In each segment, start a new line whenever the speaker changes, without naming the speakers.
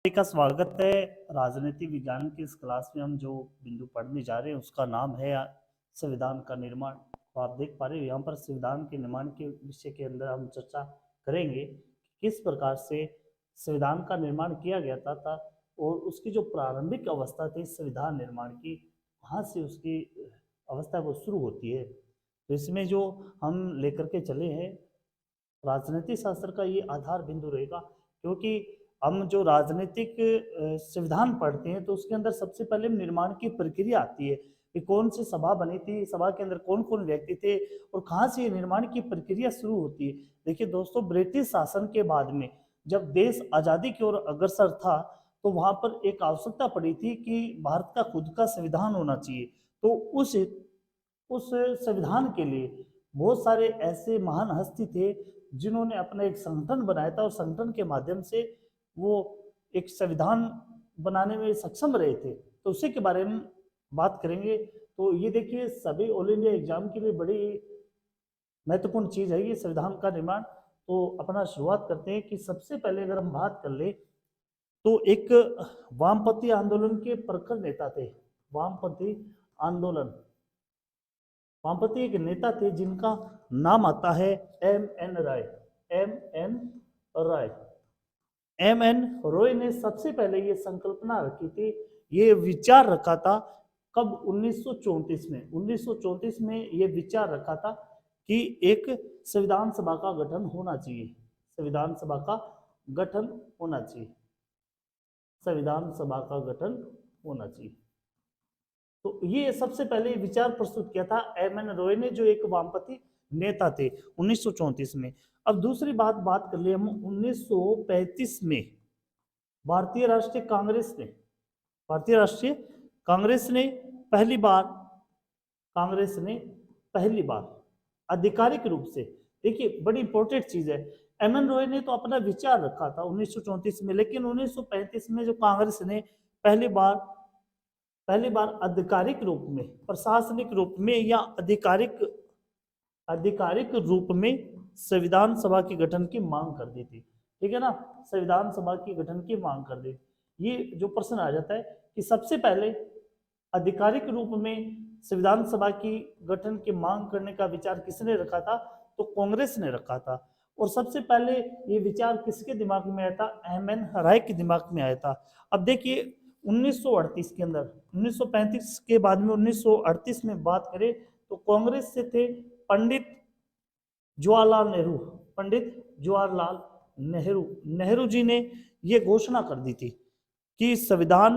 का स्वागत है। राजनीति विज्ञान की इस क्लास में हम जो बिंदु पढ़ने जा रहे हैं उसका नाम है संविधान का निर्माण। तो आप देख पा रहे हो यहाँ पर संविधान के निर्माण के विषय के अंदर हम चर्चा करेंगे कि किस प्रकार से संविधान का निर्माण किया गया था और उसकी जो प्रारंभिक अवस्था थी संविधान निर्माण की, वहाँ से उसकी अवस्था वो शुरू होती है। तो इसमें जो हम लेकर के चले हैं राजनीति शास्त्र का ये आधार बिंदु रहेगा, क्योंकि हम जो राजनीतिक संविधान पढ़ते हैं तो उसके अंदर सबसे पहले निर्माण की प्रक्रिया आती है कि कौन सी सभा बनी थी, सभा के अंदर कौन कौन व्यक्ति थे और कहाँ से ये निर्माण की प्रक्रिया शुरू होती है। देखिए दोस्तों, ब्रिटिश शासन के बाद में जब देश आज़ादी की ओर अग्रसर था तो वहाँ पर एक आवश्यकता पड़ी थी कि भारत का खुद का संविधान होना चाहिए। तो उस संविधान के लिए बहुत सारे ऐसे महान हस्ती थे जिन्होंने अपना एक संगठन बनाया था और संगठन के माध्यम से वो एक संविधान बनाने में सक्षम रहे थे। तो उसी के बारे में बात करेंगे। तो ये देखिए, सभी ऑल इंडिया एग्जाम के लिए बड़ी महत्वपूर्ण चीज है ये संविधान का निर्माण। तो अपना शुरुआत करते हैं कि सबसे पहले अगर हम बात कर ले तो एक वामपंथी आंदोलन के प्रखर नेता थे। वामपंथी आंदोलन, वामपंथी एक नेता थे जिनका नाम आता है M.N. राय। M.N. राय, M.N. रॉय ने सबसे पहले ये संकल्पना रखी थी, ये विचार रखा था। कब? 1934 में। 1934 में ये विचार रखा था कि एक संविधान सभा का गठन होना चाहिए। संविधान सभा का गठन होना चाहिए। संविधान सभा का गठन होना चाहिए। तो ये सबसे पहले विचार प्रस्तुत किया था M.N. रॉय ने, जो एक वामपंथी नेता थे 1934 में। अब दूसरी बात कर लिए हम 1935 में भारतीय राष्ट्रीय कांग्रेस ने, भारतीय राष्ट्रीय कांग्रेस ने पहली बार आधिकारिक रूप से, देखिए बड़ी इंपॉर्टेंट चीज है, M.N. रॉय ने तो अपना विचार रखा था 1934 में, लेकिन 1935 में जो कांग्रेस ने पहली बार आधिकारिक रूप में, प्रशासनिक रूप में या आधिकारिक रूप में संविधान सभा के गठन की मांग कर दी थी। ठीक है ना, संविधान सभा की गठन की मांग कर दी। ये जो प्रश्न आ जाता है कि सबसे पहले आधिकारिक रूप में संविधान सभा की गठन की मांग करने का विचार किसने रखा था? तो कांग्रेस ने रखा था। और सबसे पहले ये विचार किसके दिमाग में आया था? M.N. राय के दिमाग में आया था। अब देखिए 1938 के अंदर, 1935 के बाद में 1938 में बात करें तो कांग्रेस से थे पंडित जवाहरलाल नेहरू। पंडित जवाहरलाल नेहरू, नेहरू जी ने ये घोषणा कर दी थी कि संविधान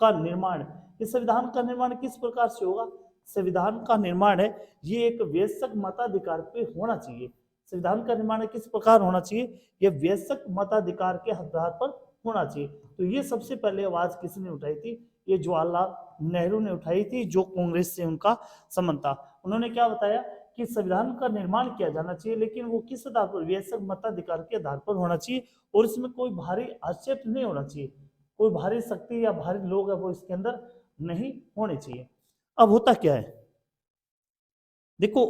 का निर्माण, इस संविधान का निर्माण किस प्रकार से होगा? संविधान का निर्माण है ये एक वयस्क मताधिकार पे होना चाहिए। संविधान का निर्माण किस प्रकार होना चाहिए? ये वयस्क मताधिकार के आधार पर होना चाहिए। तो ये सबसे पहले आवाज किसने उठाई थी? ये जवाहरलाल नेहरू ने उठाई थी, जो कांग्रेस से उनका संबंध था। उन्होंने क्या बताया कि संविधान का निर्माण किया जाना चाहिए, लेकिन वो किस आधार पर? वयस्क मताधिकार के आधार पर होना चाहिए और इसमें कोई भारी हस्तक्षेप नहीं होना चाहिए, कोई भारी शक्ति या भारी लोग है वो इसके अंदर नहीं होने चाहिए। अब होता क्या है, देखो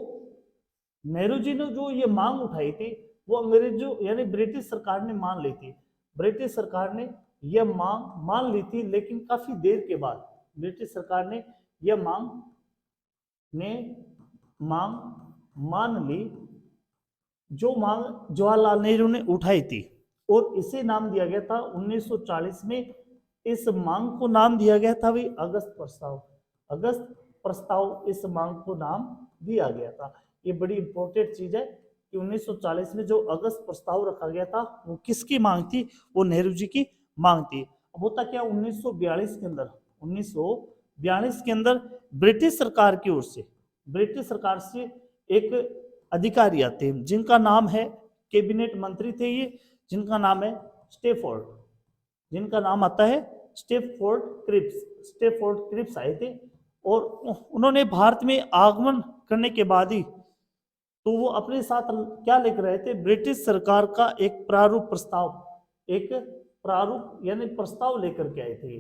नेहरू जी ने जो ये मांग उठाई थी वो अंग्रेजों यानी ब्रिटिश सरकार ने मान ली थी। ब्रिटिश सरकार ने यह मांग मान ली थी, लेकिन काफी देर के बाद ब्रिटिश सरकार ने यह मांग मान ली, जो मांग जवाहरलाल नेहरू ने उठाई थी, और इसे नाम दिया गया था 1940 में। इस मांग को नाम दिया गया था भाई अगस्त प्रस्ताव। अगस्त प्रस्ताव इस मांग को नाम दिया गया था। ये बड़ी इंपॉर्टेंट चीज है कि 1940 में जो अगस्त प्रस्ताव रखा गया था वो किसकी मांग थी? वो नेहरू जी की मांग थी। अब होता क्या, 1942 के अंदर, 1942 के अंदर ब्रिटिश सरकार की ओर से, ब्रिटिश सरकार से एक अधिकारी आते हैं जिनका नाम है, कैबिनेट मंत्री थे ये, जिनका नाम है स्टेफोर्ड, जिनका नाम आता है स्टेफोर्ड क्रिप्स। स्टेफोर्ड क्रिप्स आए थे और उन्होंने भारत में आगमन करने के बाद ही तो वो अपने साथ क्या लेकर आए थे? ब्रिटिश सरकार का एक प्रारूप प्रस्ताव, एक प्रारूप यानी प्रस्ताव लेकर के आए थे।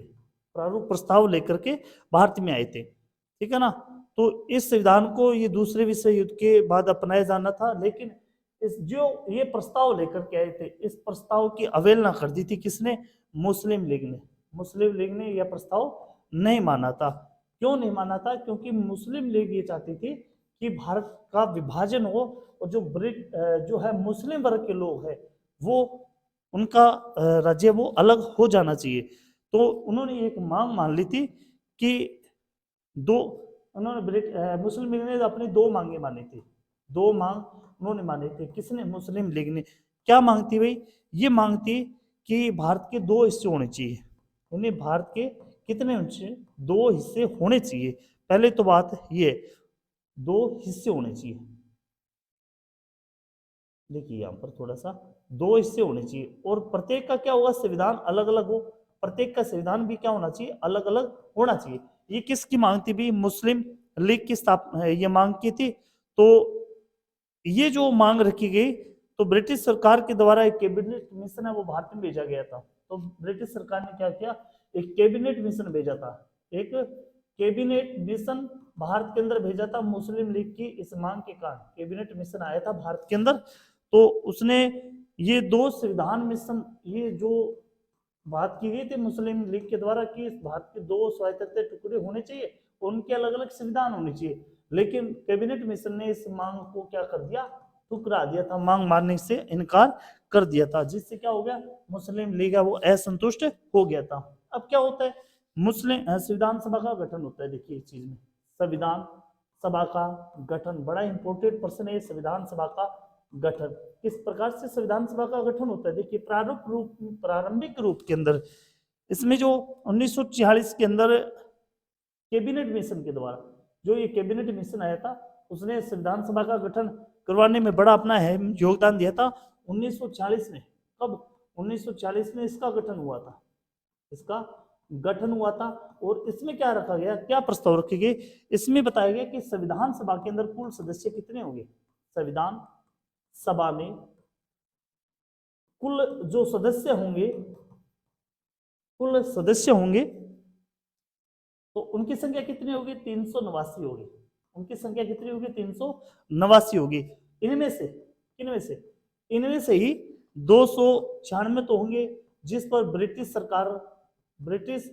प्रारूप प्रस्ताव लेकर के भारत में आए थे। ठीक है ना। तो इस संविधान को ये दूसरे विश्व युद्ध के बाद अपनाया जाना था, लेकिन इस जो ये प्रस्ताव लेकर के आए थे, इस प्रस्ताव की अवहेलना कर दी थी किसने? मुस्लिम लीग ने। मुस्लिम लीग ने यह प्रस्ताव नहीं माना था। क्यों नहीं माना था? क्योंकि मुस्लिम लीग ये चाहती थी कि भारत का विभाजन हो और जो है मुस्लिम वर्ग के लोग हैं वो उनका राज्य वो अलग हो जाना चाहिए। तो उन्होंने एक मांग मान ली थी कि दो उन्होंने मुस्लिम लीग ने अपनी दो मांगे मानी थी। दो मांग उन्होंने माने थे। किसने? मुस्लिम लीग ने। क्या मांग थी भाई? ये मांग थी कि भारत के दो हिस्से होने चाहिए। यानी भारत के कितने हिस्से? दो हिस्से होने चाहिए। पहले तो बात ये, दो हिस्से होने चाहिए। देखिए यहाँ पर थोड़ा सा, दो हिस्से होने चाहिए और प्रत्येक का क्या होगा? संविधान अलग अलग हो। प्रत्येक का संविधान भी क्या होना चाहिए? अलग अलग होना चाहिए। ये किसकी मांग थी भी? मुस्लिम लीग की स्थापना ये मांग की थी। तो ये जो मांग रखी गई तो ब्रिटिश सरकार के द्वारा एक कैबिनेट मिशन है वो भारत में भेजा गया था। तो ब्रिटिश सरकार ने क्या किया? एक कैबिनेट मिशन भेजा था। एक कैबिनेट मिशन भारत के अंदर भेजा था मुस्लिम लीग की इस मांग के कारण। कैबिनेट मिशन आया था भारत के अंदर, तो उसने ये दो संविधान मिशन, ये जो बात की गई थी मुस्लिम लीग के द्वारा कि भारत के दो स्वायत्त टुकड़े होने चाहिए, उनके अलग अलग संविधान होने चाहिए, लेकिन कैबिनेट मिशन ने इस मांग को क्या कर दिया? ठुकरा दिया था, मांग मानने से इनकार कर दिया था, जिससे क्या हो गया? मुस्लिम लीग है वो असंतुष्ट हो गया था। अब क्या होता है? मुस्लिम संविधान सभा का गठन होता है। देखिए इस चीज में संविधान सभा का गठन बड़ा इंपॉर्टेंट प्रश्न है। संविधान सभा का गठन किस प्रकार से संविधान सभा का गठन होता है? देखिए प्रारंभिक रूप के अंदर इसमें जो 1946 के अंदर कैबिनेट मिशन के द्वारा जो ये कैबिनेट मिशन आया था उसने संविधान सभा का गठन करवाने में बड़ा अपना अहम योगदान दिया था 1940 में। कब? 1940 में इसका गठन हुआ था। इसका गठन हुआ था और इसमें क्या रखा गया? क्या प्रस्ताव रखे गए? इसमें बताया गया कि संविधान सभा के अंदर कुल सदस्य कितने होंगे? संविधान सभा में कुल जो सदस्य होंगे, कुल सदस्य होंगे तो उनकी संख्या कितनी होगी? 389 होगी। उनकी संख्या कितनी होगी? 389 होगी। इनमें से ही 296 तो होंगे जिस पर ब्रिटिश सरकार, ब्रिटिश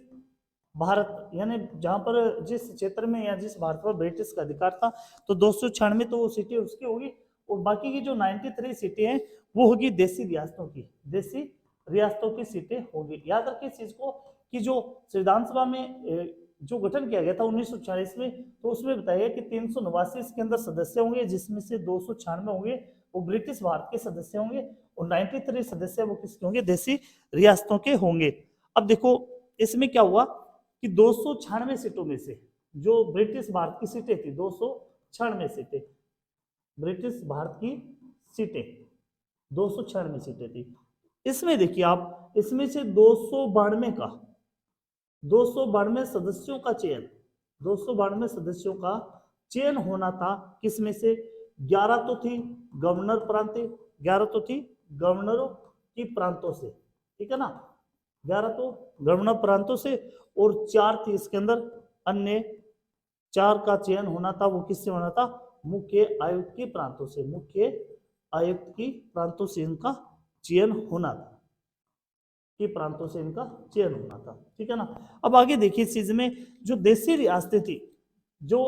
भारत यानी जहां पर जिस क्षेत्र में या जिस भारत पर ब्रिटिश का अधिकार था, तो 296 तो वो सीटें उसकी होगी और बाकी की जो 93 सीटें हैं वो होगी देसी रियासतों की। देसी रियासतों की सीटें होंगी। याद रखिए इस चीज को कि जो संविधान सभा में जो गठन किया गया था 1940 में, तो उसमें बताया गया कि 389 इसके अंदर सदस्य होंगे जिसमें से 296 होंगे वो ब्रिटिश भारत के सदस्य होंगे और 93 सदस्य वो किसके होंगे? देसी रियासतों के होंगे। अब देखो इसमें क्या हुआ कि 296 सीटों में से जो ब्रिटिश भारत की सीटें थी, 296 सीटें ब्रिटिश भारत की सीटें, 296 सीटें थी। इसमें देखिए आप, इसमें से 292 सदस्यों का चयन, 292 सदस्यों का चयन होना था। किसमें से? 11 तो थी गवर्नर प्रांत, 11 तो थी गवर्नरों की प्रांतों से, ठीक है ना? 11 तो गवर्नर प्रांतों से और 4 थी इसके अंदर अन्य। 4 का चयन होना था वो किससे होना था? मुख्य आयुक्त की प्रांतों से। मुख्य आयुक्त की प्रांतों से इनका चयन होना था, कि प्रांतों से इनका चयन होना था, ठीक है ना? अब आगे देखिए इस चीज में जो देसी रियासतें थी, जो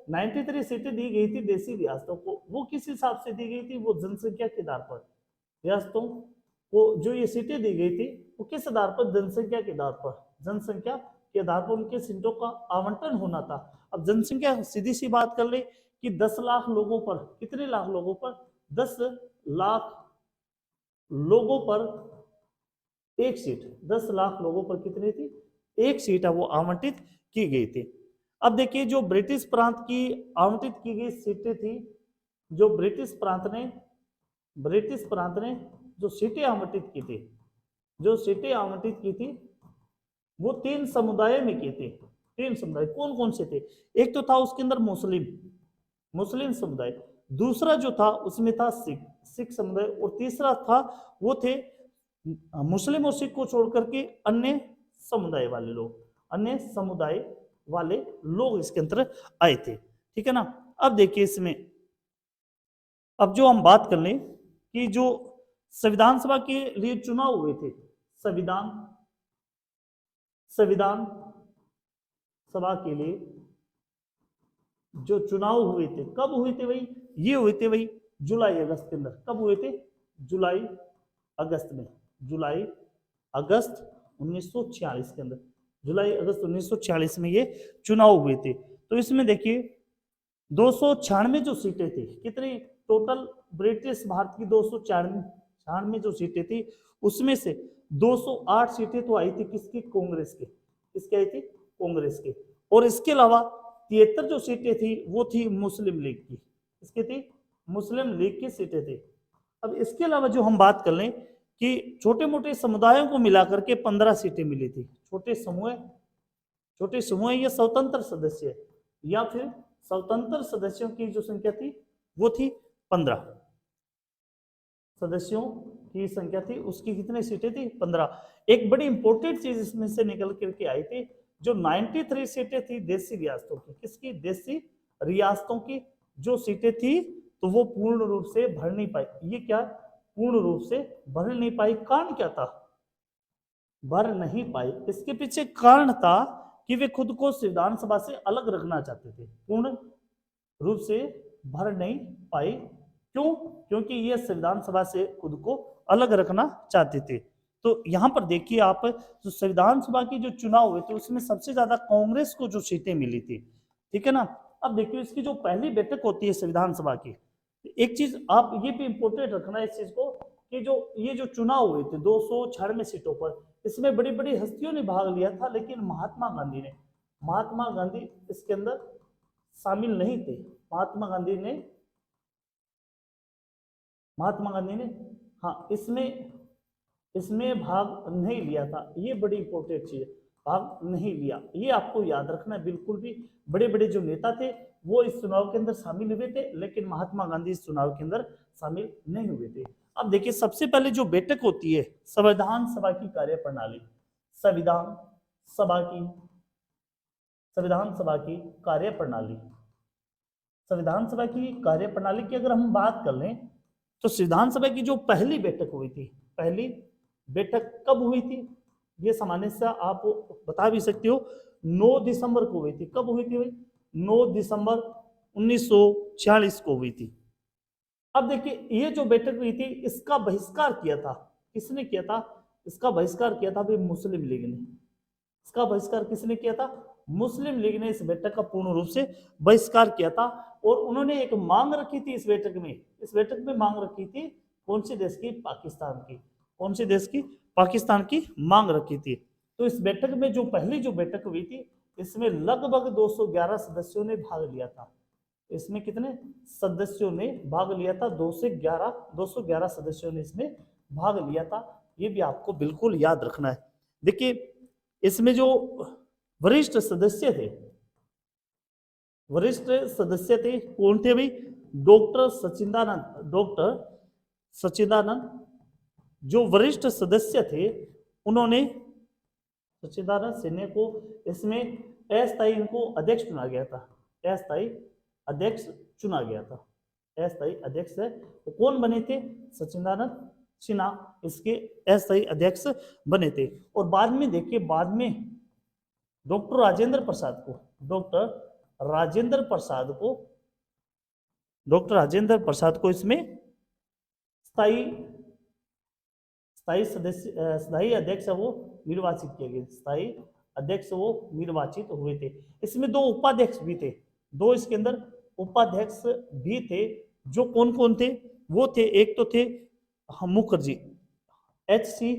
93 सीटें दी गई थी देसी रियासतों को, वो किस हिसाब से दी गई थी? वो जनसंख्या के आधार पर। रियासतों को जो ये सीटें दी गई थी वो किस आधार पर? जनसंख्या के आधार पर। जनसंख्या के आधार पर उनके सीटों का आवंटन होना था। अब जनसंख्या सीधी सी बात कर ले कि 10 लाख लोगों पर, कितने लाख लोगों पर? 10 लाख लोगों पर एक सीट, 10 लाख लोगों पर कितनी थी? एक सीट है वो आवंटित की गई थी। अब देखिए जो ब्रिटिश प्रांत की आवंटित की गई सीटें थी, जो ब्रिटिश प्रांत ने जो सीटें आवंटित की थी, जो सीटें आवंटित की थी वो 3 समुदायों में की थी। 3 समुदाय कौन कौन से थे? एक तो था उसके अंदर मुस्लिम समुदाय, दूसरा जो था उसमें था सिख समुदाय और तीसरा था वो थे मुस्लिम और सिख को छोड़ करके अन्य समुदाय वाले लोग इसके अंदर आए थे, ठीक है ना? अब देखिए इसमें, अब जो हम बात कर लें कि जो संविधान सभा के लिए चुनाव हुए थे, संविधान संविधान सभा के लिए जो चुनाव हुए थे, कब हुए थे भाई? ये हुए थे भाई जुलाई अगस्त के अंदर। कब हुए थे? जुलाई अगस्त में, जुलाई अगस्त 1946 के अंदर, जुलाई अगस्त 1946 में ये चुनाव हुए थे। तो इसमें देखिए 296 जो सीटें थी, कितनी टोटल ब्रिटिश भारत की 296 जो सीटें थी, उसमें से 208 सीटें तो आई थी किसकी? कांग्रेस के। किसकी आई थी? कांग्रेस के। और इसके अलावा 73 जो सीटें थी वो थी मुस्लिम लीग की। किसकी थी? मुस्लिम लीग की सीटें थी। अब इसके अलावा जो हम बात कर लें कि छोटे मोटे समुदायों को मिलाकर के 15 सीटें मिली थी। छोटे समूह या स्वतंत्र सदस्य, या फिर स्वतंत्र सदस्यों की जो संख्या थी वो थी 15 सदस्यों की संख्या थी, उसकी कितनी सीटें थी? 15। एक बड़ी इंपॉर्टेंट चीज इसमें से निकल करके आई थी, जो 93 सीटें थी देशी रियासतों की। किसकी? देशी रियासतों की जो सीटें थी, तो वो पूर्ण रूप से भर नहीं पाई। ये क्या? पूर्ण रूप से भर नहीं पाई। कारण क्या था? भर नहीं पाई, इसके पीछे कारण था कि वे खुद को संविधान सभा से अलग रखना चाहते थे। पूर्ण रूप से भर नहीं पाई। क्यों? क्योंकि ये संविधान सभा से खुद को अलग रखना चाहते थे। तो यहां पर देखिए आप, जो संविधान सभा की जो चुनाव हुए थे उसमें सबसे ज्यादा कांग्रेस को जो सीटें मिली थी, ठीक है ना। अब देखिए इसकी जो पहली बैठक होती है संविधान सभा की, एक चीज आप ये भी इंपोर्टेंट रखना है इस चीज को, कि जो ये जो चुनाव हुए थे 296 सीटों पर, इसमें बड़ी बड़ी हस्तियों ने भाग लिया था, लेकिन महात्मा गांधी इसके अंदर शामिल नहीं थे। महात्मा गांधी ने हाँ इसमें भाग नहीं लिया था। ये बड़ी इंपॉर्टेंट चीज है, भाग नहीं लिया, ये आपको याद रखना है बिल्कुल भी। बड़े बड़े जो नेता थे वो इस चुनाव के अंदर शामिल हुए थे, लेकिन महात्मा गांधी इस चुनाव के अंदर शामिल नहीं हुए थे। अब देखिए सबसे पहले जो बैठक होती है संविधान सभा की कार्यप्रणाली, संविधान सभा की कार्यप्रणाली, संविधान सभा की कार्यप्रणाली की अगर हम बात कर लें, तो संविधान सभा की जो पहली बैठक हुई थी, पहली बैठक कब हुई थी? ये सामान्य से आप बता भी सकते हो, 9 दिसंबर को हुई थी। कब हुई थी भाई? 9 दिसंबर 1946 को हुई थी। अब देखिए ये जो बैठक हुई थी इसका बहिष्कार किया था, किसने किया था? इसका बहिष्कार किया था भाई मुस्लिम लीग ने। इसका बहिष्कार किसने किया था? मुस्लिम लीग ने इस बैठक का पूर्ण रूप से बहिष्कार किया था। और उन्होंने एक मांग रखी थी इस बैठक में मांग रखी थी कौन से देश की? पाकिस्तान की। कौन से देश की? पाकिस्तान की मांग रखी थी। तो इस बैठक में जो पहली जो बैठक हुई थी, इसमें लगभग 211 सदस्यों ने भाग लिया था। इसमें कितने सदस्यों ने भाग लिया था? 211 सदस्यों ने इसमें भाग लिया था। ये भी आपको बिल्कुल याद रखना है। देखिए इसमें जो वरिष्ठ सदस्य थे कौन थे भाई? डॉक्टर सच्चिदानंद जो वरिष्ठ सदस्य थे, उन्होंने सच्चिदानंद सिन्हा को इसमें अस्थायी इनको अध्यक्ष चुना गया था। अस्थायी अध्यक्ष चुना गया था। अस्थायी अध्यक्ष है तो कौन बने थे? सच्चिदानंद सिन्हा इसके अस्थायी अध्यक्ष बने थे। और बाद में देखिए, बाद में डॉक्टर राजेंद्र प्रसाद को इसमें स्थायी अध्यक्ष वो निर्वाचित किए गए। स्थायी अध्यक्ष वो निर्वाचित हुए थे। इसमें 2 उपाध्यक्ष भी थे, 2 इसके अंदर उपाध्यक्ष भी थे। जो कौन कौन थे? वो थे, एक तो थे मुखर्जी, एच.सी.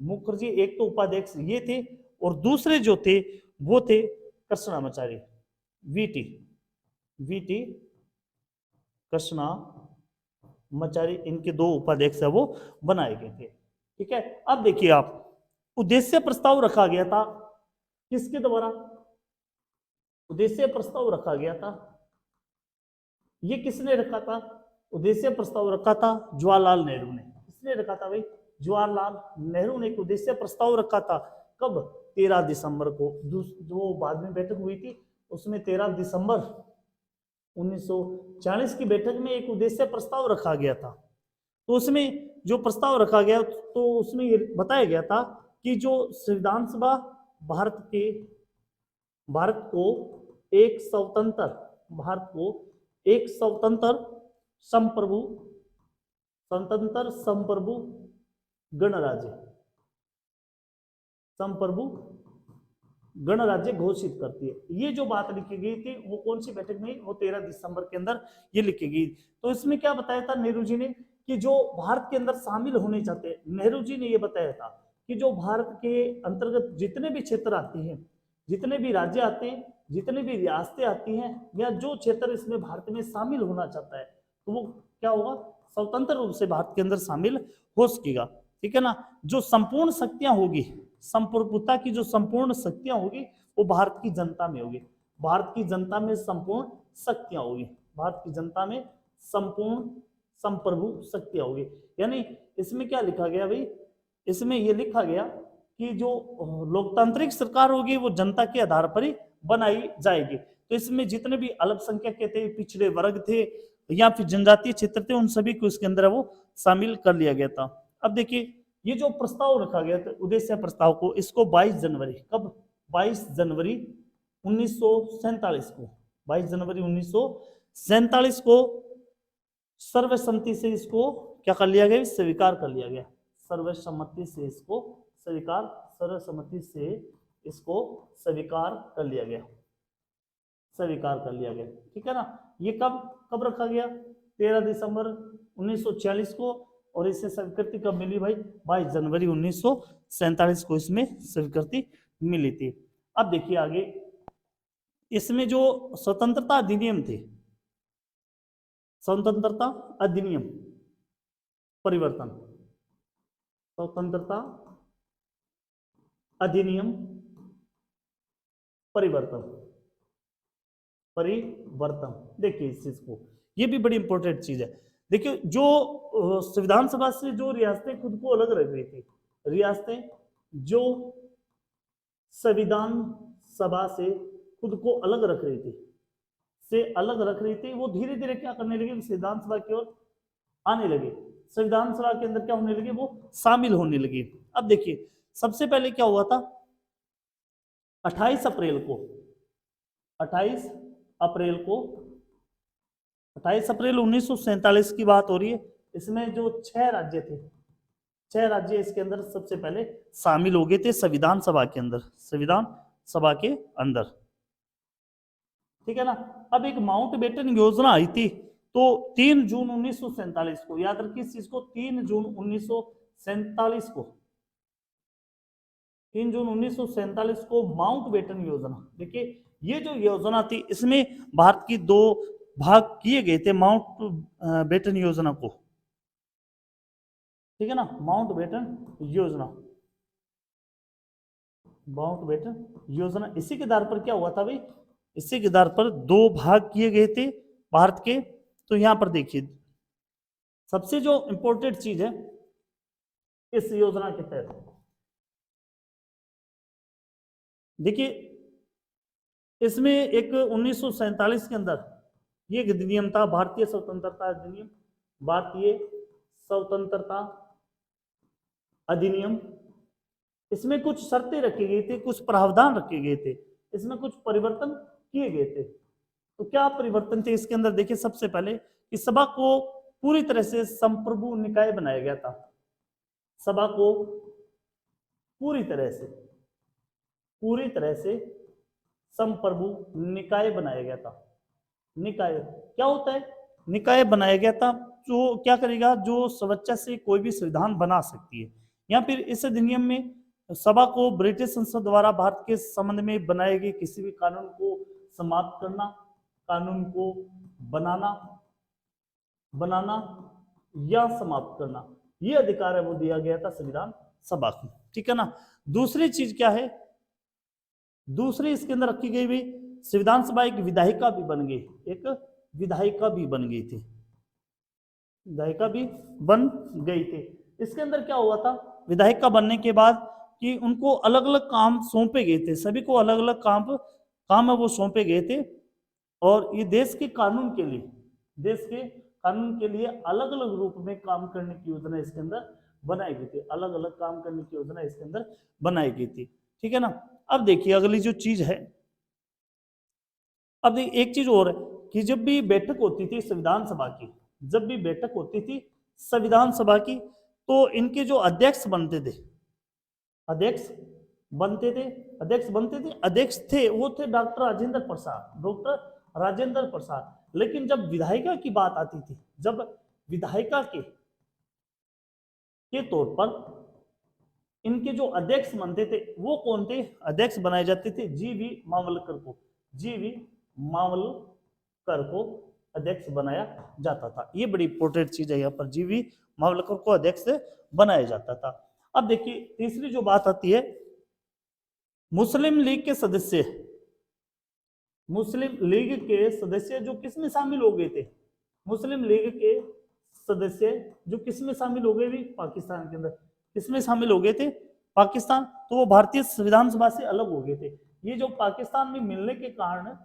मुखर्जी एक तो उपाध्यक्ष ये थे, और दूसरे जो थे वो थे कृष्णामाचारी, वीटी कृष्णामाचारी। इनके 2 उपाध्यक्ष है वो बनाए गए थे। ठीक है। अब देखिए आप, उद्देश्य प्रस्ताव रखा गया था किसके द्वारा? उद्देश्य प्रस्ताव रखा गया था, ये किसने रखा था? उद्देश्य प्रस्ताव रखा था जवाहरलाल नेहरू ने। किसने रखा था भाई? जवाहरलाल नेहरू ने एक उद्देश्य प्रस्ताव रखा था। कब? 13 दिसंबर को। जो बाद में बैठक हुई थी उसमें 13 दिसंबर 1940 की बैठक में एक उद्देश्य प्रस्ताव रखा गया था। तो उसमें जो प्रस्ताव रखा गया तो उसमें ये बताया गया था कि जो संविधान सभा भारत को एक स्वतंत्र संप्रभु गणराज्य गणराज्य घोषित करती है। ये जो बात लिखी गई थी वो कौन सी बैठक में, वो 13 दिसंबर के अंदर ये लिखी गई। तो इसमें क्या बताया था नेहरू जी ने कि जो भारत के अंदर शामिल होने चाहते हैं, नेहरू जी ने ये बताया था कि जो भारत के अंतर्गत जितने भी क्षेत्र आते हैं, जितने भी राज्य आते हैं, जितने भी रियासतें आती हैं, या जो क्षेत्र इसमें भारत में शामिल होना चाहता है, तो वो क्या होगा, स्वतंत्र रूप से भारत के अंदर शामिल हो सकेगा। ठीक है ना। जो संपूर्ण शक्तियां होगी, संप्रभुता की जो संपूर्ण शक्तियां होगी वो भारत की जनता में होगी। भारत की जनता में संपूर्ण शक्तियां होगी, भारत की जनता में संपूर्ण संप्रभु शक्तियां होगी। यानी इसमें क्या लिखा गया भाई, इसमें यह लिखा गया कि जो लोकतांत्रिक सरकार होगी वो जनता के आधार पर ही बनाई जाएगी। तो इसमें जितने भी अल्पसंख्यक थे, पिछड़े वर्ग थे, या फिर जनजातीय क्षेत्र थे, उन सभी को इसके अंदर वो शामिल कर लिया गया था। अब देखिए ये जो प्रस्ताव रखा गया था, उद्देश्य प्रस्ताव को, इसको 22 जनवरी, कब, 22 जनवरी 1947 को, 22 जनवरी 1947 को सर्वसम्मति से इसको क्या कर लिया गया, स्वीकार कर लिया गया। सर्वसम्मति से इसको स्वीकार, सर्वसम्मति से इसको स्वीकार कर लिया गया, स्वीकार कर लिया गया। ठीक है ना। ये कब रखा गया, 13 दिसंबर 1946 को, और इससे स्वीकृति कब मिली भाई, 22 जनवरी 1947 को इसमें स्वीकृति मिली थी। अब देखिए आगे, इसमें जो स्वतंत्रता अधिनियम थे, स्वतंत्रता अधिनियम परिवर्तन, स्वतंत्रता अधिनियम परिवर्तन, देखिए इस चीज को, ये भी बड़ी इंपॉर्टेंट चीज है। देखिए जो संविधान सभा से जो रियासतें खुद को अलग रख रही थी, रियासतें जो संविधान सभा से खुद को अलग रख रही थी, वो धीरे धीरे क्या करने लगे, संविधान सभा की ओर आने लगे, संविधान सभा के अंदर क्या होने लगे, वो शामिल होने लगे। अब देखिए सबसे पहले क्या हुआ था, 28 अप्रैल 1947 की बात हो रही है। इसमें जो 6 राज्य थे, 6 राज्य इसके अंदर सबसे पहले शामिल हो गए थे संविधान सभा के अंदर, ठीक है ना। अब एक माउंटबेटन योजना आई थी, तो 3 जून 1947 को, याद रखिए इस चीज को, 3 जून 1947 को माउंटबेटन योजना। देखिए ये जो योजना थी, इसमें भारत की 2 भाग किए गए थे माउंटबेटन योजना को, ठीक है ना। माउंटबेटन योजना इसी के आधार पर क्या हुआ था भाई, इसी के आधार पर 2 भाग किए गए थे भारत के। तो यहां पर देखिए सबसे जो इंपॉर्टेंट चीज है इस योजना के तहत, देखिए इसमें एक 1947 के अंदर ये अधिनियम था, भारतीय स्वतंत्रता अधिनियम। इसमें कुछ शर्तें रखी गई थी, कुछ प्रावधान रखे गए थे, इसमें कुछ परिवर्तन किए गए थे। तो क्या परिवर्तन थे इसके अंदर, देखिए सबसे पहले कि सभा को पूरी तरह से संप्रभु निकाय बनाया गया था। सभा को पूरी तरह से संप्रभु निकाय बनाया गया था। निकाय क्या होता है, निकाय बनाया गया था जो क्या करेगा, जो स्वेच्छा से कोई भी संविधान बना सकती है। या फिर इस अधिनियम में सभा को ब्रिटिश संसद द्वारा भारत के संबंध में बनाए गए किसी भी कानून को समाप्त करना, कानून को बनाना या समाप्त करना, ये अधिकार है वो दिया गया था संविधान सभा को, ठीक है ना। दूसरी चीज क्या है, दूसरी इसके अंदर रखी गई भी, संविधान सभा एक विधायिका भी बन गई, थी। इसके अंदर क्या हुआ था, विधायिका बनने के बाद कि उनको अलग अलग काम सौंपे गए थे, सभी को अलग अलग काम है वो सौंपे गए थे। और ये देश के कानून के लिए, देश के कानून के लिए अलग अलग रूप में काम करने की योजना इसके अंदर बनाई गई थी, अलग अलग काम करने की योजना इसके अंदर बनाई गई थी। ठीक है ना। अब देखिए अगली जो चीज है, अब देखिए एक चीज और है कि जब भी बैठक होती थी संविधान सभा की, जब भी बैठक होती थी संविधान सभा की, तो इनके जो अध्यक्ष बनते थे, अध्यक्ष बनते थे, अध्यक्ष बनते थे, अध्यक्ष थे वो थे डॉक्टर राजेंद्र प्रसाद, डॉक्टर राजेंद्र प्रसाद। लेकिन जब विधायिका की बात आती थी, जब विधायिका के तौर पर इनके जो अध्यक्ष बनते थे वो कौन थे, अध्यक्ष बनाए जाते थे जीवी मावलकर को, जीवी मावलकर को अध्यक्ष बनाया जाता था। ये बड़ी इंपॉर्टेंट चीज है यहाँ पर, जीवी मावलकर को अध्यक्ष बनाया जाता था। अब देखिए तीसरी जो बात आती है, मुस्लिम लीग के सदस्य, मुस्लिम लीग के सदस्य जो किसमें शामिल हो गए थे, मुस्लिम लीग के सदस्य जो किसमें शामिल हो गए भी, पाकिस्तान के अंदर किसमें शामिल हो गए थे, पाकिस्तान, तो वो भारतीय संविधान सभा से अलग हो गए थे। ये जो पाकिस्तान में मिलने के कारण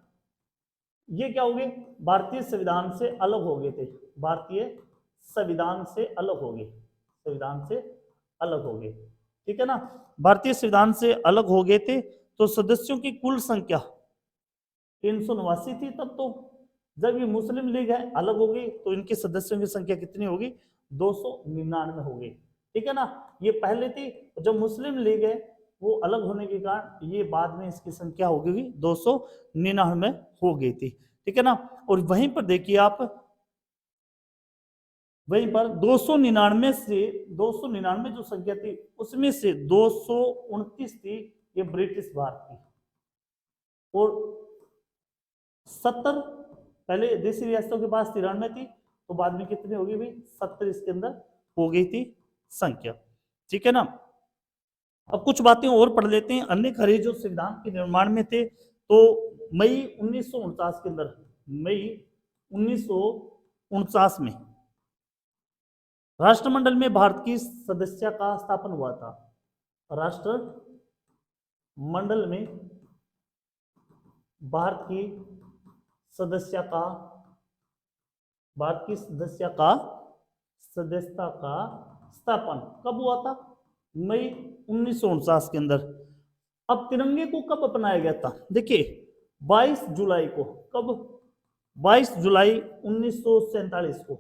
ये क्या हो गए, भारतीय संविधान से अलग हो गए थे, भारतीय संविधान से अलग हो गए, संविधान से अलग हो गए। ठीक है ना, भारतीय संविधान से अलग हो गए थे। तो सदस्यों की कुल संख्या 389 थी तब। तो जब ये मुस्लिम लीग है अलग हो गई तो इनके सदस्यों की संख्या कितनी होगी, 299 हो गई। ठीक है ना, ये पहले थी, जब मुस्लिम लीग है वो अलग होने के कारण ये बाद में इसकी संख्या हो गई 299 हो गई थी। ठीक है ना, और वहीं पर देखिए आप, वहीं पर 299 से 299 जो संख्या थी उसमें से 229 थी ये ब्रिटिश भारत की, और 70 पहले देशी रियासतों के पास 93 थी, तो बाद में कितनी होगी भाई, 70 इसके अंदर हो गई थी संख्या। ठीक है ना, अब कुछ बातें और पढ़ लेते हैं। अन्य खरे जो संविधान के निर्माण में थे, तो मई 1949 के अंदर, मई 1949 में राष्ट्रमंडल में भारत की सदस्यता का स्थापन हुआ था, राष्ट्रमंडल में भारत की सदस्यता का, भारत की सदस्यता का स्थापन कब हुआ था, मई 1949 के अंदर। अब तिरंगे को कब अपनाया गया था, देखिए 22 जुलाई को, कब, 22 जुलाई 1947 को,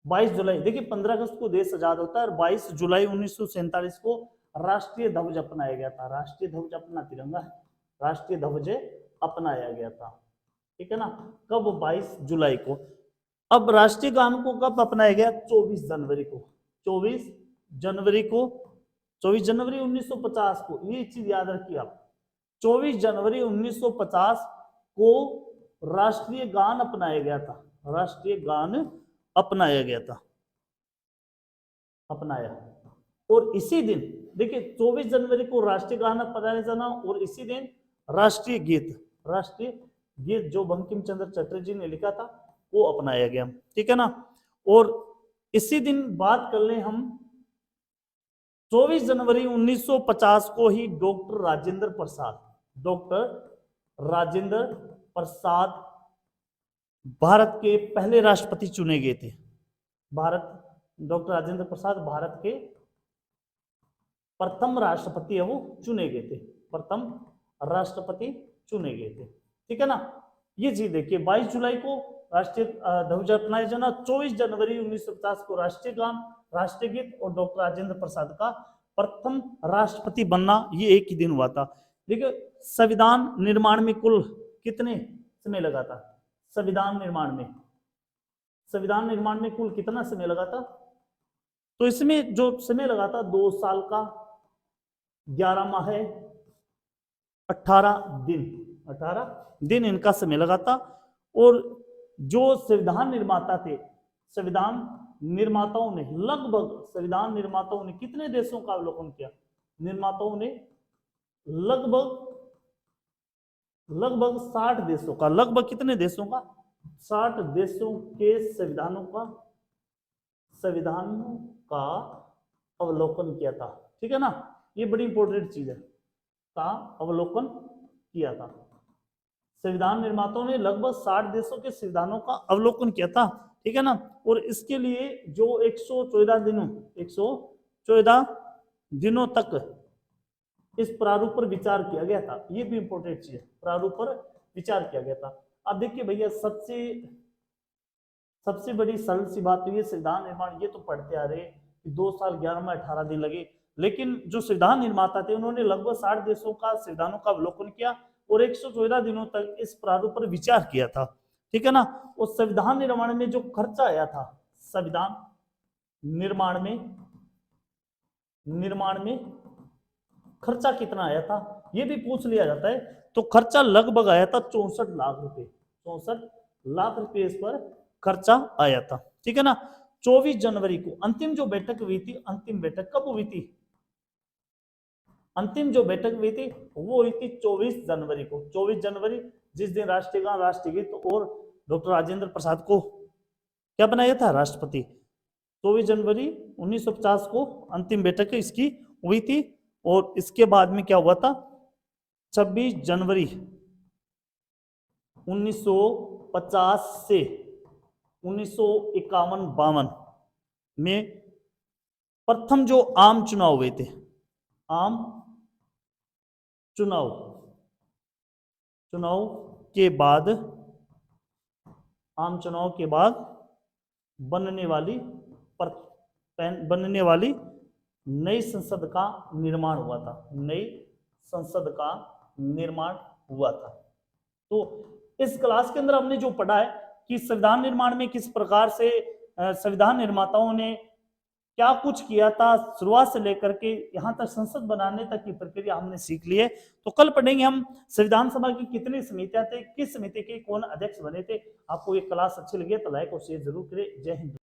22 जुलाई, देखिए 15 अगस्त को देश आजाद होता है और 22 जुलाई 1947 को राष्ट्रीय ध्वज अपनाया गया था, राष्ट्रीय ध्वज अपना तिरंगा है, राष्ट्रीय ध्वज अपनाया गया था। ठीक है ना, कब, 22 जुलाई को। अब राष्ट्रीय गान को कब अपनाया गया, 24 जनवरी को, 24 जनवरी को, 24 जनवरी 1950 को, ये चीज याद रखिए आप, 24 जनवरी 1950 को राष्ट्रीय गान अपनाया गया था, राष्ट्रीय गान अपनाया गया था, अपनाया। और इसी दिन देखिए 24 जनवरी को राष्ट्रीय गान अपनाया जाना, और इसी दिन राष्ट्रीय गीत, राष्ट्रीय गीत जो बंकिम चंद्र चटर्जी ने लिखा था वो अपनाया गया। ठीक है ना, और इसी दिन बात कर ले हम, 24 जनवरी 1950 को ही डॉक्टर राजेंद्र प्रसाद, डॉक्टर राजेंद्र प्रसाद भारत के पहले राष्ट्रपति चुने गए थे। भारत, डॉक्टर राजेंद्र प्रसाद भारत के प्रथम राष्ट्रपति है वो चुने गए थे, प्रथम राष्ट्रपति चुने गए थे। ठीक है ना, ये चीज देखिए 22 जुलाई को राष्ट्रीय ध्वज अपनाया जाना, 24 जनवरी 1950 को राष्ट्रीय गान, राष्ट्रीय गीत, और डॉक्टर राजेंद्र प्रसाद का प्रथम राष्ट्रपति बनना, ये एक ही दिन हुआ था। देखिए संविधान निर्माण में कुल कितने समय लगा था, संविधान निर्माण में, संविधान निर्माण में कुल कितना समय लगा था, तो इसमें जो समय लगा था 2 साल का, 11 माह, 18 दिन, 18 दिन इनका समय लगा था। और जो संविधान निर्माता थे, संविधान निर्माताओं ने लगभग, संविधान निर्माताओं ने कितने देशों का अवलोकन किया, निर्माताओं ने लगभग 60 देशों का, लगभग कितने देशों का, 60 देशों के संविधानों का अवलोकन किया था। ठीक है ना, ये बड़ी इंपॉर्टेंट चीज है, का अवलोकन किया था, संविधान निर्माताओं ने लगभग 60 देशों के संविधानों का अवलोकन किया था, ठीक है ना। और इसके लिए जो 114 दिनों तक इस प्रारूप पर विचार किया गया था, ये भी इंपॉर्टेंट चीज है, प्रारूप पर विचार किया गया था। अब देखिए भैया, सबसे बड़ी सरल सी बात तो ये संविधान निर्माण, ये तो पढ़ते आ रहे कि 2 साल 11 में 18 दिन लगे, लेकिन जो संविधान निर्माता थे उन्होंने लगभग 60 देशों का संविधानों का अवलोकन किया और 114 दिनों तक इस प्रारूप पर विचार किया था, ठीक है ना। उस संविधान निर्माण में जो खर्चा आया था, संविधान निर्माण में खर्चा कितना आया था, ये भी पूछ लिया जाता है। तो खर्चा लगभग आया था 64 लाख रुपए, 64 लाख रुपए इस पर खर्चा आया था, ठीक है ना। 24 जनवरी को अंतिम जो बैठक हुई थी, अंतिम बैठक कब हुई थी? अंतिम जो बैठक हुई थी वो हुई थी 24 जनवरी को। 24 जनवरी जिस दिन राष्ट्रगान, राष्ट्रगीत और डॉक्टर राजेंद्र प्रसाद को क्या बनाया था? राष्ट्रपति। 24 जनवरी 1950 को अंतिम बैठक इसकी हुई थी। और इसके बाद में क्या हुआ था? 26 जनवरी 1950 से 1951-52 में प्रथम जो आम चुनाव हुए थे, आम चुनाव के बाद, आम चुनाव के बाद बनने वाली नई संसद का निर्माण हुआ था, नई संसद का निर्माण हुआ था। तो इस क्लास के अंदर हमने जो पढ़ा है कि संविधान निर्माण में किस प्रकार से संविधान निर्माताओं ने क्या कुछ किया था, शुरुआत से लेकर के यहाँ तक संसद बनाने तक की प्रक्रिया हमने सीख ली है। तो कल पढ़ेंगे हम संविधान सभा की कितनी समितियां थे, किस समिति के कौन अध्यक्ष बने थे। आपको ये क्लास अच्छी लगी तो लाइक और शेयर जरूर करें। जय हिंद।